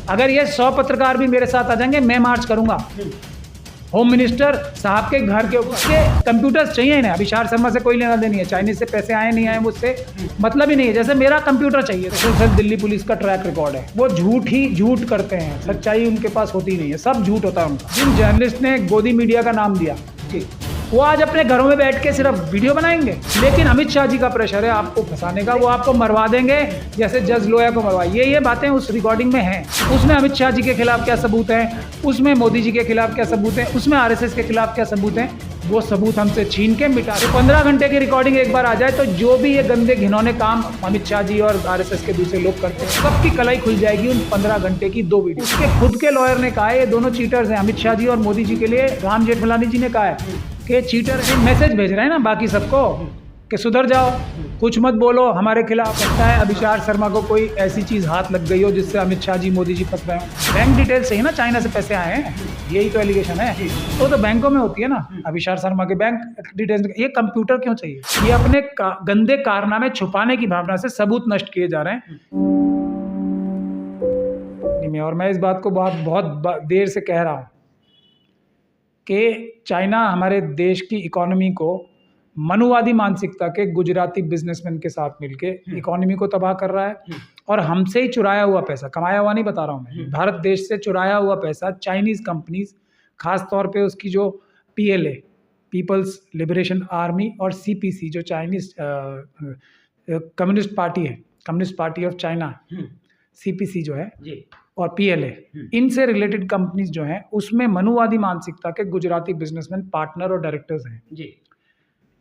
अगर ये 100 पत्रकार भी मेरे साथ आ जाएंगे, मैं मार्च करूंगा। होम मिनिस्टर साहब के घर के उसके कंप्यूटर्स चाहिए इन्हें। अभिषार शर्मा से कोई लेना देनी है, चाइनीज से पैसे आए नहीं आए मुझसे मतलब ही नहीं है। जैसे मेरा कंप्यूटर चाहिए, तो सर दिल्ली पुलिस का ट्रैक रिकॉर्ड है, वो झूठ करते हैं, सच्चाई उनके पास होती नहीं है, सब झूठ होता है उनका। जिन जर्नलिस्ट ने गोदी मीडिया का नाम दिया, वो आज अपने घरों में बैठ के सिर्फ वीडियो बनाएंगे, लेकिन अमित शाह जी का प्रेशर है आपको फंसाने का, वो आपको मरवा देंगे जैसे जज लोया को मरवाई। ये बातें उस रिकॉर्डिंग में हैं। उसमें अमित शाह जी के खिलाफ क्या सबूत हैं, उसमें मोदी जी के खिलाफ क्या सबूत हैं, उसमें आरएसएस के खिलाफ क्या सबूत हैं, वो सबूत हमसे छीन के मिटा दे। 15 घंटे की रिकॉर्डिंग एक बार आ जाए तो जो भी ये गंदे घिनौने काम अमित शाह जी और आरएसएस के दूसरे लोग करते हैं, सबकी कलाई खुल जाएगी उन 15 घंटे की 2 वीडियो। उसके खुद के लॉयर ने कहा है ये दोनों चीटर्स हैं। अमित शाह जी और मोदी जी के लिए राम जेठमलानी जी ने कहा है कि चीटर मैसेज भेज रहे हैं ना बाकी सबको कि सुधर जाओ, कुछ मत बोलो हमारे खिलाफ। लगता है अभिषार शर्मा को कोई ऐसी चीज हाथ लग गई हो जिससे अमित शाह जी मोदी जी फंस रहे हो। बैंक डिटेल से ही ना चाइना से पैसे आए हैं, यही तो एलिगेशन है। तो बैंकों में होती है ना अभिषार शर्मा के बैंक डिटेल्स। ये कंप्यूटर क्यों चाहिए? ये अपने गंदे कारनामे छुपाने की भावना से सबूत नष्ट किए जा रहे हैं। और मैं इस बात को बहुत देर से कह रहा हूँ कि चाइना हमारे देश की इकोनॉमी को मनुवादी मानसिकता के गुजराती बिजनेसमैन के साथ मिलके इकोनॉमी को तबाह कर रहा है, और हमसे ही चुराया हुआ पैसा, कमाया हुआ नहीं बता रहा हूँ मैं, भारत देश से चुराया हुआ पैसा चाइनीज कंपनीज, खास तौर पे उसकी जो PLA पीपल्स लिबरेशन आर्मी और CPC जो चाइनीज कम्युनिस्ट पार्टी है, communist party of China, CPC जो है और PLA, इनसे रिलेटेड कंपनीज जो हैं उसमें मनुवादी मानसिकता के गुजराती बिजनेसमैन पार्टनर और डायरेक्टर्स हैं जी।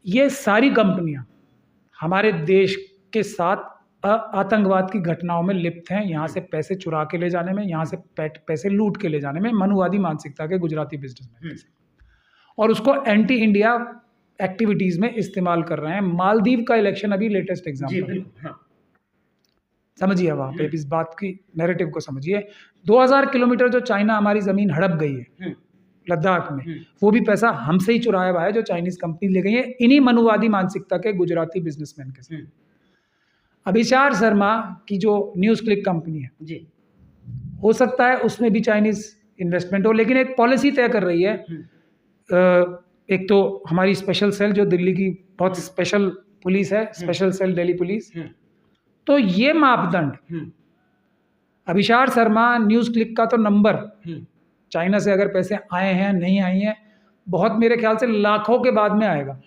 ये सारी कंपनियां हमारे देश के साथ आतंकवाद की घटनाओं में लिप्त हैं, यहाँ से पैसे चुरा के ले जाने में, यहाँ से पैसे लूट के ले जाने में, मनुवादी मानसिकता के गुजराती बिजनेसमैन, और उसको एंटी इंडिया एक्टिविटीज में इस्तेमाल कर रहे हैं। मालदीव का इलेक्शन अभी लेटेस्ट एग्जाम्पल, समझिए वहाँ पे इस बात की नैरेटिव को समझिए। 2000 किलोमीटर जो चाइना हमारी जमीन हड़प गई है लद्दाख में, वो भी पैसा हमसे ही चुराया हुआ है जो चाइनीज कंपनी ले गई है, इन्हीं मनुवादी मानसिकता के गुजराती बिजनेसमैन के साथ। अभिषार शर्मा की जो न्यूज क्लिक कंपनी है जी, हो सकता है उसमें भी चाइनीज इन्वेस्टमेंट हो, लेकिन एक पॉलिसी तय कर रही है। एक तो हमारी स्पेशल सेल जो दिल्ली की बहुत स्पेशल पुलिस है, स्पेशल सेल दिल्ली पुलिस, तो ये मापदंड अभिषार शर्मा न्यूज क्लिक का तो नंबर, चाइना से अगर पैसे आए हैं नहीं आए हैं, बहुत मेरे ख्याल से लाखों के बाद में आएगा।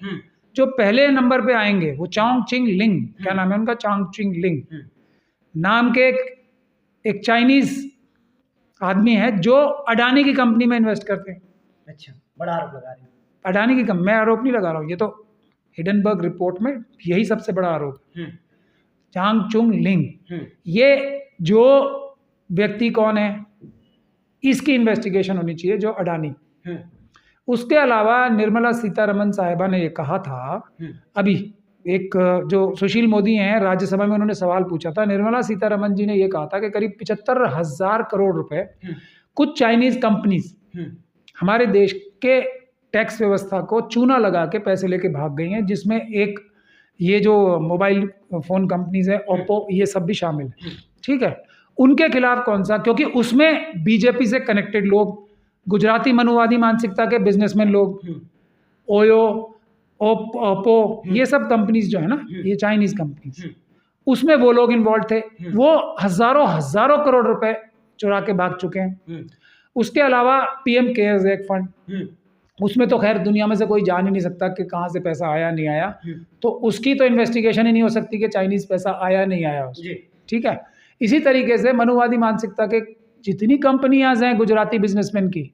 जो पहले नंबर पे आएंगे वो चांगचिंग लिंग, क्या नाम है उनका, चांगचिंग लिंग नाम के एक चाइनीज आदमी है जो अडानी की कंपनी में इन्वेस्ट करते हैं। अच्छा, बड़ा आरोप लगा रहे हैं अडानी की कंपनी। मैं आरोप नहीं लगा रहा हूँ, ये तो हिडनबर्ग रिपोर्ट में यही सबसे बड़ा आरोप है। चांगचुंग लिंग, ये जो व्यक्ति कौन है इसकी इन्वेस्टिगेशन होनी चाहिए, जो अडानी। उसके अलावा निर्मला सीतारमन साहिबा ने ये कहा था अभी, एक जो सुशील मोदी हैं राज्यसभा में, उन्होंने सवाल पूछा था, निर्मला सीतारमन जी ने ये कहा था कि करीब 75,000 करोड़ रुपए कुछ चाइनीज कंपनीज हमारे देश के टैक्स व्यवस्था को चूना लगा के पैसे लेके भाग गई हैं, जिसमें एक ये जो मोबाइल फोन कंपनीज है ओप्पो, ये सब भी शामिल है। ठीक है, उनके खिलाफ कौन सा, क्योंकि उसमें बीजेपी से कनेक्टेड लोग, गुजराती मनुवादी मानसिकता के बिजनेसमैन लोग, ओयो, ओप्पो, ये सब कंपनीज जो है ना, ये चाइनीज कंपनीज, उसमें वो लोग इन्वॉल्व थे। वो हजारों करोड़ रुपए चुरा के भाग चुके हैं। उसके अलावा PM केयर्स एक फंड, उसमें तो खैर दुनिया में से कोई जान ही नहीं सकता कि कहाँ से पैसा आया नहीं आया, तो उसकी तो इन्वेस्टिगेशन ही नहीं हो सकती कि चाइनीज पैसा आया नहीं आया। ठीक है, इसी तरीके से मनुवादी मानसिकता के जितनी कंपनियां हैं गुजराती बिजनेसमैन की,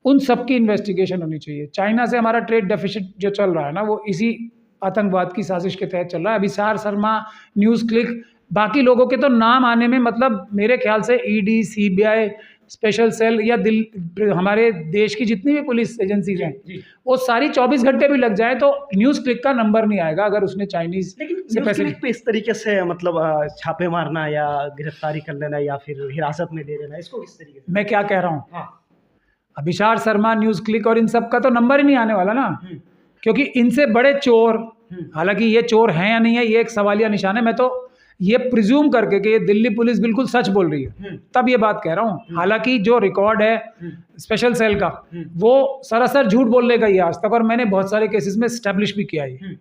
उन सब की इन्वेस्टिगेशन होनी चाहिए। चाइना से हमारा ट्रेड डेफिसिट जो चल रहा है ना, वो इसी आतंकवाद की साजिश के तहत चल रहा है। अभिषार शर्मा, न्यूज क्लिक, बाकी लोगों के तो नाम आने में मतलब मेरे ख्याल से ED, CBI, स्पेशल सेल या हमारे देश की जितनी भी पुलिस एजेंसीज हैं, वो सारी 24 घंटे भी लग जाए तो न्यूज क्लिक का नंबर नहीं आएगा अगर उसने चाइनीज से पैसे। पे इस तरीके से मतलब छापे मारना या गिरफ्तारी कर लेना या फिर हिरासत में दे देना, इसको किस तरीके से? मैं क्या कह रहा हूँ, अभिषार शर्मा, न्यूज क्लिक और इन सब का तो नंबर ही नहीं आने वाला ना, क्योंकि इनसे बड़े चोर, हालांकि ये चोर हैं या नहीं है ये एक सवालिया निशान है। मैं तो ये प्रिज्यूम करके कि ये दिल्ली पुलिस बिल्कुल सच बोल रही है, तब ये बात कह रहा हूँ। हालांकि जो रिकॉर्ड है स्पेशल सेल का वो सरासर झूठ बोलने का ही है आज तक, और मैंने बहुत सारे केसेस में स्टैब्लिश भी किया है।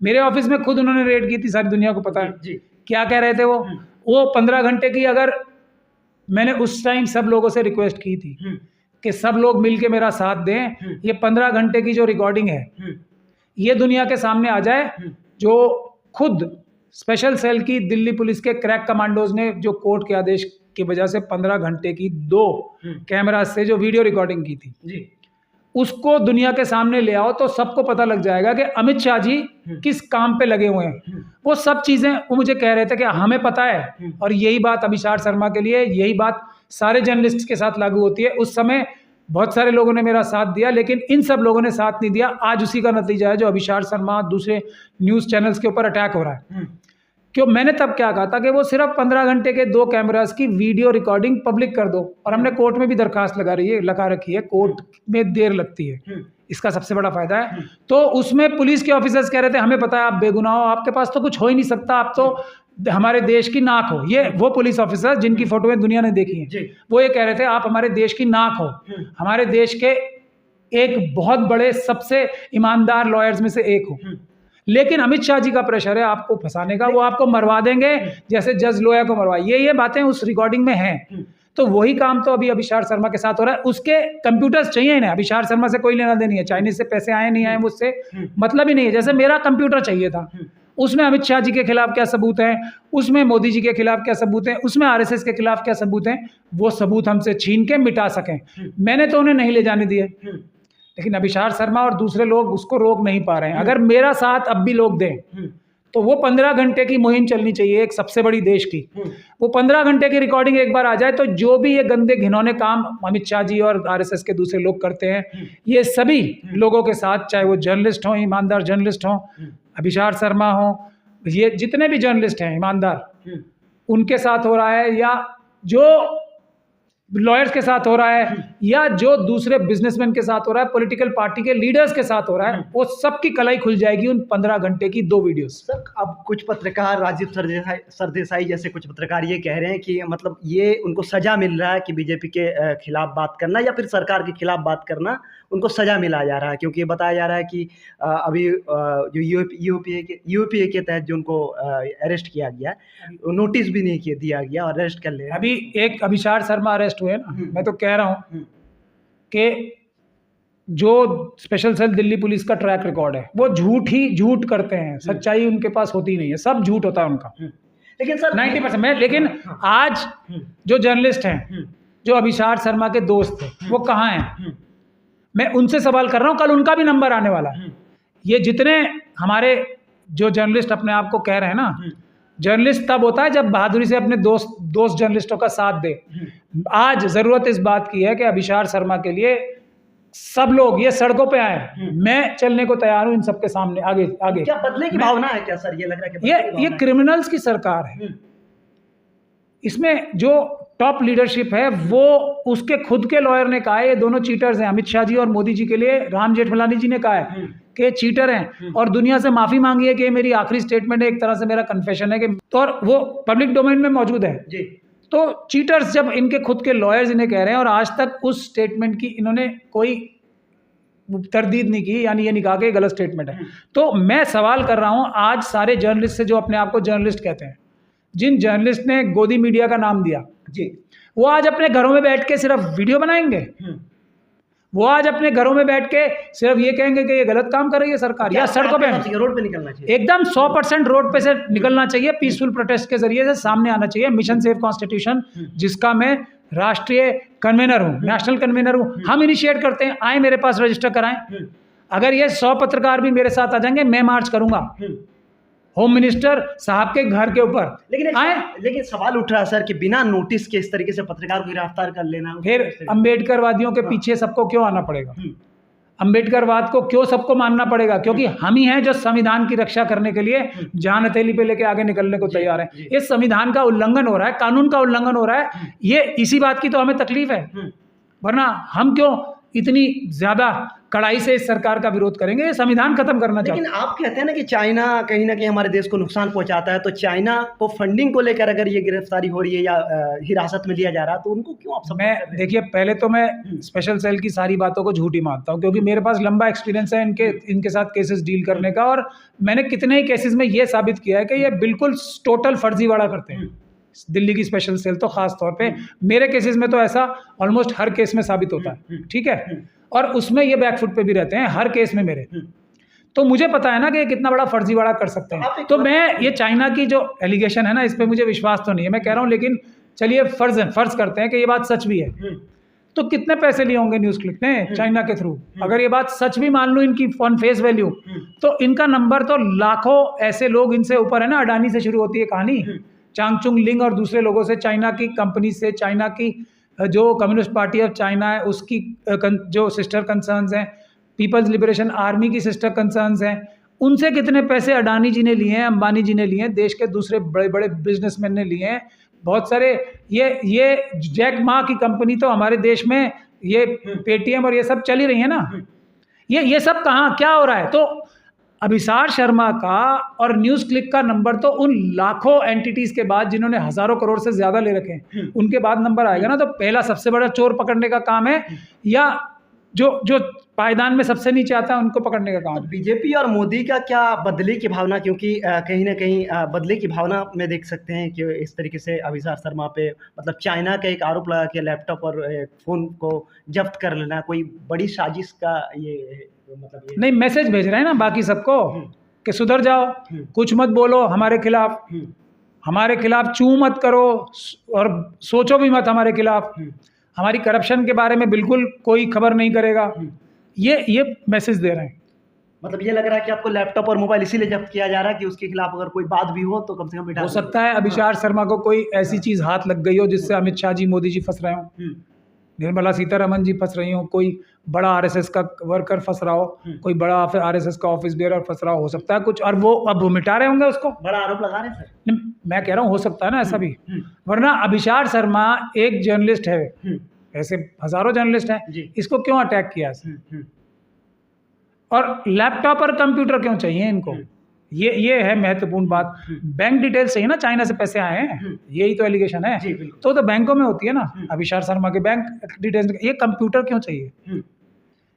मेरे ऑफिस में खुद उन्होंने रेड की थी, सारी दुनिया को पता है। क्या कह रहे थे वो 15 घंटे की, अगर मैंने उस टाइम सब लोगों से रिक्वेस्ट की थी कि सब लोग मिलके मेरा साथ दें, ये 15 घंटे की जो रिकॉर्डिंग है ये दुनिया के सामने आ जाए, जो खुद स्पेशल सेल की दिल्ली पुलिस के क्रैक कमांडोज ने जो कोर्ट के आदेश की वजह से 15 घंटे की 2 कैमरा से जो वीडियो रिकॉर्डिंग की थी जी, उसको दुनिया के सामने ले आओ तो सबको पता लग जाएगा कि अमित शाह जी किस काम पे लगे हुए हैं। वो सब चीजें वो मुझे कह रहे थे कि हमें पता है, और यही बात अभिषार शर्मा के लिए, यही बात सारे जर्नलिस्ट के साथ लागू होती है। उस समय बहुत सारे लोगों ने मेरा साथ दिया, लेकिन इन सब लोगों ने साथ नहीं दिया। आज उसी का नतीजा है जो अभिषार शर्मा दूसरे न्यूज़ चैनल्स के ऊपर अटैक हो रहा है। क्यों? मैंने तब क्या कहा था कि वो सिर्फ 15 घंटे के 2 कैमरास की वीडियो रिकॉर्डिंग पब्लिक कर दो, और हमने कोर्ट में भी दरखास्त लगा रखी है। कोर्ट में देर लगती है, इसका सबसे बड़ा फायदा है। तो उसमें पुलिस के ऑफिसर्स कह रहे थे हमें पता है आप बेगुनाह हो, आपके पास तो कुछ हो ही नहीं सकता, आप तो हमारे देश की नाक हो। ये वो पुलिस ऑफिसर जिनकी फोटोएं दुनिया ने देखी है, वो ये कह रहे थे आप हमारे देश की नाक हो, हमारे देश के एक बहुत बड़े सबसे ईमानदार लॉयर्स में से एक हो। लेकिन अमित शाह जी का प्रेशर है आपको फंसाने का, वो आपको मरवा देंगे जैसे जज लोया को मरवाई। ये बातें उस रिकॉर्डिंग में हैं। तो वही काम तो अभी अभिषार शर्मा के साथ हो रहा है। उसके कंप्यूटर्स चाहिए इन्हें, अभिषार शर्मा से कोई लेना देनी है, चाइनीज से पैसे आए नहीं आए मुझसे मतलब ही नहीं है। जैसे मेरा कंप्यूटर चाहिए था, उसमें अमित शाह जी के खिलाफ क्या सबूत हैं, उसमें मोदी जी के खिलाफ क्या सबूत हैं, उसमें आरएसएस के खिलाफ क्या सबूत हैं, वो सबूत हमसे छीन के मिटा सकें। मैंने तो उन्हें नहीं ले जाने दिए, लेकिन अभिषार शर्मा और दूसरे लोग उसको रोक नहीं पा रहे हैं। अगर मेरा साथ अब भी लोग दें तो वो 15 घंटे की मुहिम चलनी चाहिए एक सबसे बड़ी देश की। वो 15 घंटे की रिकॉर्डिंग एक बार आ जाए तो जो भी ये गंदे घिनौने काम अमित शाह जी और आरएसएस के दूसरे लोग करते हैं, ये सभी लोगों के साथ, चाहे वो जर्नलिस्ट हों, ईमानदार जर्नलिस्ट हों, अभिषार शर्मा हों, ये जितने भी जर्नलिस्ट हैं ईमानदार, उनके साथ हो रहा है, या जो लॉयर्स के साथ हो रहा है, या जो दूसरे बिजनेसमैन के साथ हो रहा है, पॉलिटिकल पार्टी के लीडर्स के साथ हो रहा है, वो सबकी कलाई खुल जाएगी उन 15 घंटे की 2 वीडियोस। सर, अब कुछ पत्रकार, राजीव सरदेसाई जैसे कुछ पत्रकार ये कह रहे हैं कि मतलब ये उनको सजा मिल रहा है कि बीजेपी के खिलाफ बात करना या फिर सरकार के खिलाफ बात करना उनको सजा मिला जा रहा है, क्योंकि ये बताया जा रहा है कि अभी जो यूपीए के तहत जो उनको अरेस्ट किया गया, नोटिस भी नहीं दिया गया और अरेस्ट कर लिया। अभी एक अभिषार शर्मा अरेस्ट हुए ना, मैं तो कह रहा हूँ कि जो स्पेशल सेल दिल्ली पुलिस का ट्रैक रिकॉर्ड है वो झूठ करते हैं, सच्चाई उनके पास होती नहीं है, सब झूठ होता है उनका। लेकिन सर 90% में, लेकिन आज जो जर्नलिस्ट हैं, जो अभिषार शर्मा के दोस्त थे, वो कहाँ हैं? मैं उनसे सवाल कर रहा हूँ, कल उनका भी नंबर आने वाला है। ये जितने हमारे जो जर्नलिस्ट अपने आप को कह रहे हैं ना, जर्नलिस्ट तब होता है जब बहादुरी से अपने दोस्त जर्नलिस्टों का साथ दे। आज जरूरत इस बात की है कि अभिषार शर्मा के लिए सब लोग ये सड़कों पे आए। मैं चलने को तैयार हूं इन सबके सामने, आगे। क्या बदले की भावना है क्या सर? ये लग रहा है कि ये क्रिमिनल्स की सरकार है। इसमें जो टॉप लीडरशिप है वो, उसके खुद के लॉयर ने कहा है ये दोनों चीटर्स हैं। अमित शाह जी और मोदी जी के लिए राम जेठमलानी जी ने कहा है कि चीटर हैं, और दुनिया से माफी मांगी है कि मेरी आखिरी स्टेटमेंट है, एक तरह से मेरा कन्फेशन है कि, तो और वो पब्लिक डोमेन में मौजूद है जी। तो चीटर्स जब इनके खुद के लॉयर्स इन्हें कह रहे हैं, और आज तक उस स्टेटमेंट की इन्होंने कोई तरदीद नहीं की, यानी ये नहीं कहा कि गलत स्टेटमेंट है। तो मैं सवाल कर रहा हूं आज सारे जर्नलिस्ट से जो अपने आप को जर्नलिस्ट कहते हैं, जिन जर्नलिस्ट ने गोदी मीडिया का नाम दिया जी, वो आज अपने घरों में बैठ के सिर्फ वीडियो बनाएंगे? वो आज अपने घरों में बैठ के सिर्फ ये कहेंगे कि ये गलत काम कर रही है सरकार, या सड़कों पे रोड पे निकलना चाहिए? एकदम 100% रोड पे से निकलना चाहिए, पीसफुल प्रोटेस्ट के जरिए से सामने आना चाहिए। मिशन सेव कॉन्स्टिट्यूशन, जिसका मैं राष्ट्रीय कन्वेनर हूँ, नेशनल कन्वेनर हूँ, हम इनिशिएट करते हैं। आए मेरे पास रजिस्टर कराएं। अगर ये 100 पत्रकार भी मेरे साथ आ जाएंगे, मैं मार्च करूंगा होम मिनिस्टर साहब के घर के ऊपर। लेकिन सवाल उठ रहा है सर कि बिना नोटिस के इस तरीके से पत्रकार को गिरफ्तार कर लेना, फिर अम्बेडकरवादियों के पीछे सबको क्यों आना पड़ेगा? अम्बेडकरवाद को क्यों सबको मानना पड़ेगा? क्योंकि हम ही हैं जो संविधान की रक्षा करने के लिए जान हथेली पे लेके आगे निकलने को तैयार हैं। इस संविधान का उल्लंघन हो रहा है, कानून का उल्लंघन हो रहा है, ये इसी बात की तो हमें तकलीफ है। वरना हम क्यों इतनी ज़्यादा कड़ाई से इस सरकार का विरोध करेंगे। ये संविधान खत्म करना चाहते लेकिन आप कहते हैं ना कि चाइना कहीं ना कहीं हमारे देश को नुकसान पहुंचाता है, तो चाइना को फंडिंग को लेकर अगर ये गिरफ्तारी हो रही है या हिरासत में लिया जा रहा है, तो उनको क्यों आप हैं। मैं देखिए, पहले तो मैं स्पेशल सेल की सारी बातों को झूठी मानता हूँ, क्योंकि मेरे पास लंबा एक्सपीरियंस है इनके साथ केसेस डील करने का, और मैंने कितने ही केसेस में ये साबित किया है कि ये बिल्कुल टोटल फर्जीवाड़ा करते हैं। दिल्ली की स्पेशल सेल तो खास तौर पे, मेरे केसेस में तो ऐसा ऑलमोस्ट हर केस में साबित होता है, ठीक है, और उसमें ये बैकफुट पे भी रहते हैं हर केस में मेरे। तो मुझे पता है ना कि ये कितना बड़ा फर्जीवाड़ा कर सकते हैं। तो मैं ये चाइना की जो एलिगेशन है ना, इस पे मुझे विश्वास तो नहीं है, मैं कह रहा हूँ, लेकिन चलिए फर्ज करते हैं कि ये बात सच भी है। तो कितने पैसे लिए होंगे न्यूज़ क्लिक ने चाइना के थ्रू? अगर ये बात सच भी मान लूँ इनकी ऑन फेस वैल्यू, तो इनका नंबर तो लाखों ऐसे लोग इनसे ऊपर है ना। अडानी से शुरू होती है कहानी, चांगचुंग लिंग और दूसरे लोगों से, चाइना की कंपनी से, चाइना की जो कम्युनिस्ट पार्टी ऑफ चाइना है उसकी जो सिस्टर कंसर्न्स हैं, पीपल्स लिबरेशन आर्मी की सिस्टर कंसर्न्स हैं, उनसे कितने पैसे अडानी जी ने लिए हैं, अंबानी जी ने लिए हैं, देश के दूसरे बड़े बड़े बिजनेसमैन ने लिए हैं, बहुत सारे। ये जैक मा की कंपनी तो हमारे देश में, ये पेटीएम और ये सब चल ही रही है ना। ये सब कहाँ क्या हो रहा है? तो अभिसार शर्मा का और न्यूज़ क्लिक का नंबर तो उन लाखों एंटिटीज के बाद जिन्होंने हजारों करोड़ से ज्यादा ले रखे हैं, उनके बाद नंबर आएगा ना। तो पहला सबसे बड़ा चोर पकड़ने का काम है, या जो पायदान में सबसे नीचे आता है उनको पकड़ने का काम। तो बीजेपी और मोदी का क्या बदले की भावना, क्योंकि कहीं ना कहीं बदले की भावना में देख सकते हैं कि इस तरीके से अभिसार शर्मा पे मतलब चाइना का एक आरोप लगा के लैपटॉप और फ़ोन को जब्त कर लेना, कोई बड़ी साजिश का ये मतलब ये नहीं, मैसेज भेज रहे हैं ना बाकी सबको कि सुधर जाओ, कुछ मत बोलो हमारे खिलाफ चू मत करो और सोचो भी मत हमारे खिलाफ, हमारी करप्शन के बारे में बिल्कुल कोई खबर नहीं करेगा। ये मैसेज दे रहे हैं। मतलब ये लग रहा है कि आपको लैपटॉप और मोबाइल इसीलिए जब्त किया जा रहा है कि उसके खिलाफ अगर कोई बात भी हो तो कम से कम बिठा हो सकता है अभिसार शर्मा को कोई ऐसी चीज हाथ लग गई हो जिससे अमित शाह जी, मोदी जी फंस रहे हो, निर्मला सीतारमन जी फंस रही हो, कोई बड़ा आरएसएस का वर्कर फंस रहा हो, कोई बड़ा आरएसएस का ऑफिस बेयर फंस रहा हो सकता है कुछ, और वो अब मिटा रहे होंगे उसको, बड़ा आरोप लगा रहे हैं सर। मैं कह रहा हूँ हो सकता है ना ऐसा भी, वरना अभिसार शर्मा एक जर्नलिस्ट है, ऐसे हजारों जर्नलिस्ट हैं, इसको क्यों अटैक किया? और लैपटॉप और कंप्यूटर क्यों चाहिए इनको? ये है महत्वपूर्ण बात। बैंक डिटेल्स चाहिए ना, चाइना से पैसे आए हैं, यही तो एलिगेशन है। तो बैंकों में होती है ना अभिसार शर्मा के बैंक डिटेल्स, ये कंप्यूटर क्यों चाहिए?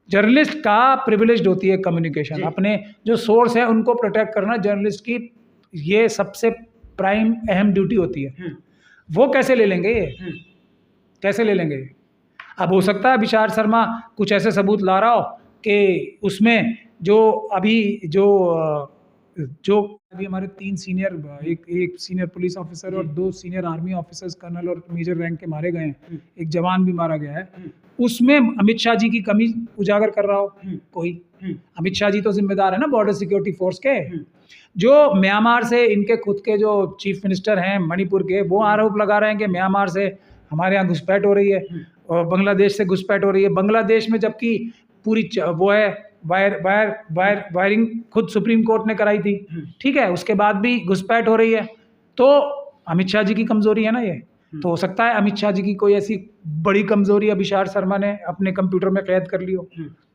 जर्नलिस्ट का प्रिविलेज्ड होती है कम्युनिकेशन, अपने जो सोर्स है उनको प्रोटेक्ट करना जर्नलिस्ट की ये सबसे प्राइम अहम ड्यूटी होती है। वो कैसे ले लेंगे ये? कैसे ले लेंगे? अब हो सकता है अभिसार शर्मा कुछ ऐसे सबूत ला रहा हो कि उसमें जो अभी हमारे 3 सीनियर, एक सीनियर पुलिस ऑफिसर और 2 सीनियर आर्मी ऑफिसर्स, कर्नल और मेजर रैंक के मारे गए हैं, एक जवान भी मारा गया है, उसमें अमित शाह जी की कमी उजागर कर रहा हो कोई। अमित शाह जी तो जिम्मेदार है ना बॉर्डर सिक्योरिटी फोर्स के। जो म्यांमार से इनके खुद के जो चीफ मिनिस्टर हैं मणिपुर के, वो आरोप लगा रहे हैं कि म्यांमार से हमारे यहाँ घुसपैठ हो रही है और बांग्लादेश से घुसपैठ हो रही है। बांग्लादेश में जबकि पूरी वो है वायरिंग खुद सुप्रीम कोर्ट ने कराई थी, ठीक है, उसके बाद भी घुसपैठ हो रही है। तो अमित शाह जी की कमजोरी है ना ये। तो हो सकता है अमित शाह जी की कोई ऐसी बड़ी कमजोरी अभिसार शर्मा ने अपने कंप्यूटर में कैद कर ली हो,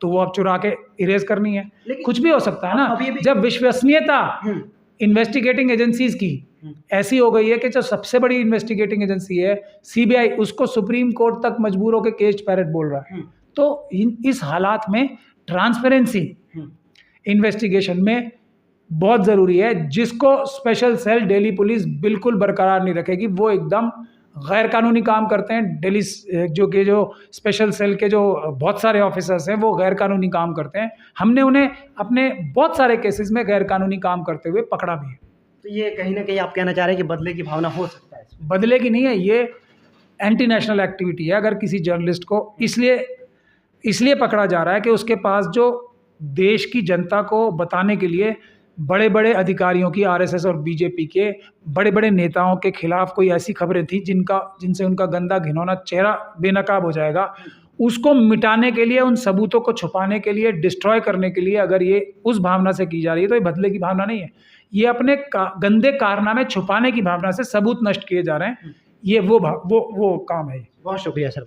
तो वो अब चुरा के इरेज करनी है। कुछ भी हो सकता है ना। जब विश्वसनीयता इन्वेस्टिगेटिंग एजेंसीज की ऐसी हो गई है कि जो सबसे बड़ी इन्वेस्टिगेटिंग एजेंसी है सीबीआई, उसको सुप्रीम कोर्ट तक मजबूर होकर केज पैरेट बोल रहा है, तो इस हालात में ट्रांसपेरेंसी इन्वेस्टिगेशन में बहुत ज़रूरी है, जिसको स्पेशल सेल दिल्ली पुलिस बिल्कुल बरकरार नहीं रखेगी। वो एकदम गैर कानूनी काम करते हैं। दिल्ली जो स्पेशल सेल के जो बहुत सारे ऑफिसर्स हैं वो गैर कानूनी काम करते हैं। हमने उन्हें अपने बहुत सारे केसेस में गैर कानूनी काम करते हुए पकड़ा भी है। तो ये कहीं ना कहीं आप कहना चाह रहे हैं कि बदले की भावना हो सकता है? बदले की नहीं है, ये एंटी नेशनल एक्टिविटी है। अगर किसी जर्नलिस्ट को इसलिए पकड़ा जा रहा है कि उसके पास जो देश की जनता को बताने के लिए बड़े बड़े अधिकारियों की, आरएसएस और बीजेपी के बड़े बड़े नेताओं के खिलाफ कोई ऐसी खबरें थी जिनसे उनका गंदा घिनौना चेहरा बेनकाब हो जाएगा, उसको मिटाने के लिए, उन सबूतों को छुपाने के लिए, डिस्ट्रॉय करने के लिए अगर ये उस भावना से की जा रही है तो ये बदले की भावना नहीं है। ये अपने गंदे कारनामे छुपाने की भावना से सबूत नष्ट किए जा रहे हैं। ये वो काम है। बहुत शुक्रिया सर।